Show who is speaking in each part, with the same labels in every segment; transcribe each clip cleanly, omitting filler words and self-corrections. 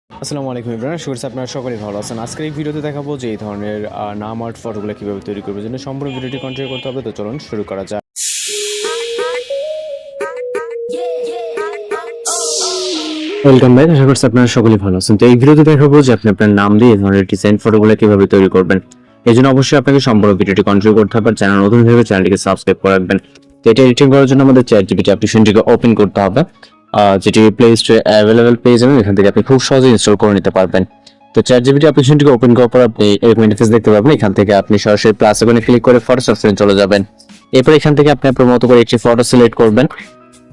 Speaker 1: আসসালামু আলাইকুম এভরিওয়ান, আশা করছি আপনারা সকলেই ভালো আছেন। আজকের এই ভিডিওতে দেখাবো যে এই ধরনের নাম আর্ট ফটোগুলো কীভাবে তৈরি করবে, জন্য সম্পূর্ণ ভিডিওটি কন্টিনিউ করতে হবে। তো চলুন শুরু করা যাক। ওয়েলকাম ব্যাক, আশা করছি আপনারা সকলেই ভালো আছেন। তো এই ভিডিওতে দেখাবো যে আপনি আপনার নাম দিয়ে এই ধরনের ডিজাইন ফটোগুলো কীভাবে তৈরি করবেন। এই জন্য অবশ্যই আপনাকে সম্পূর্ণ ভিডিওটি কন্টিনিউ করতে হবে। চ্যানেল নতুন হলে চ্যানেলটিকে সাবস্ক্রাইব করে রাখবেন। তো এটা এডিটিং করার জন্য আমাদের চ্যাটজিপিটি অ্যাপ্লিকেশনটিকে ওপেন করতে হবে, যেটি প্লে স্টোরে অ্যাভেলেবেল পেয়ে যাবেন। এখান থেকে আপনি খুব সহজে ইনস্টল করে নিতে পারবেন। তো চ্যাটজিপিটি অ্যাপ্লিকেশনটিকে ওপেন করার পর আপনি এরকম ইন্টারফেস দেখতে পাবেন। এখান থেকে আপনি সরাসরি প্লাস আইকনে ক্লিক করে ফটো অপশনে চলে যাবেন। এরপর এখান থেকে আপনি আপনার মতো করে একটি ফটো সিলেক্ট করবেন।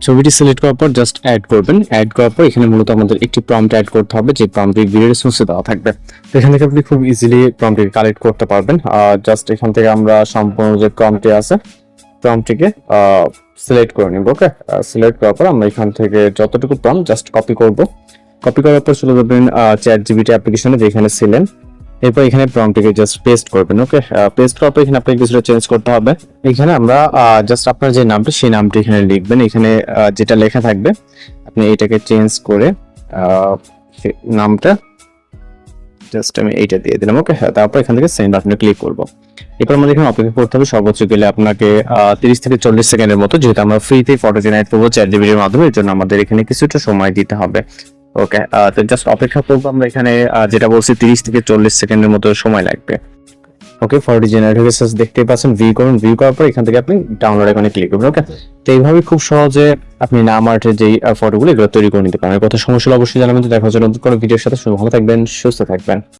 Speaker 1: ছবিটি সিলেক্ট করার পর জাস্ট অ্যাড করবেন। অ্যাড করার পর এখানে মূলত আমাদের একটি প্রম্পট অ্যাড করতে হবে, যে প্রম্পটটি ভিডিও রেসপন্সে দেওয়া থাকবে। তো এখান থেকে আপনি খুব ইজিলি প্রম্পটটি কালেক্ট করতে পারবেন। জাস্ট এখান থেকে আমরা সম্পূর্ণ যে প্রম্পটটি আছে প্রম্পটটিকে সিলেক্ট করে নিব। ওকে, সিলেক্ট করার পর আমরা এখান থেকে যতটুকু প্রম্পট জাস্ট কপি করব। কপি করার পর চলে যাবেন চ্যাটজিপিটি অ্যাপ্লিকেশনে যেখানে ছিলেন। এরপর এখানে প্রম্পটটিকে জাস্ট পেস্ট করবেন। ওকে, পেস্ট করার পর এখানে আপনাকে কিছুটা চেঞ্জ করতে হবে। এখানে আমরা জাস্ট আপনার যে নামটা সেই নামটা এখানে লিখবেন। এখানে যেটা লেখা থাকবে আপনি এটাকে চেঞ্জ করে নামটা জাস্ট আমি এইটা দিয়ে দিলাম। ওকে, তারপর এখান থেকে সেন্ড বাটনে ক্লিক করব। এরপর আমাদের এখানে অপেক্ষা করতে হবে সর্বোচ্চ গেলে আপনাকে 30 থেকে 40 সেকেন্ডের মতো, যেহেতু আমরা ফ্রিতে ফটো জেনারেট করবো চ্যাটজিপিটির মাধ্যমে, এর জন্য আমাদের এখানে কিছুটা সময় দিতে হবে। ওকে, তো জাস্ট অপেক্ষা করবো আমরা। এখানে যেটা বলছি 30 থেকে 40 সেকেন্ডের মতো সময় লাগবে। ওকে, ফটো জেনারেট হয়ে গেছে, দেখতেই পাচ্ছেন। ভিউ করুন, ভিউ করার পর এখান থেকে আপনি ডাউনলোড আইকনে ক্লিক করবেন। ওকে, তো এইভাবে খুব সহজে আপনি নাম আর্টের যেই ফটোগুলো এগুলো তৈরি করে নিতে পারেন। কত সমস্যা অবশ্যই জানাবেন। দেখা হচ্ছে নতুন কোনো ভিডিওর সাথে। ভালো থাকবেন, সুস্থ থাকবেন।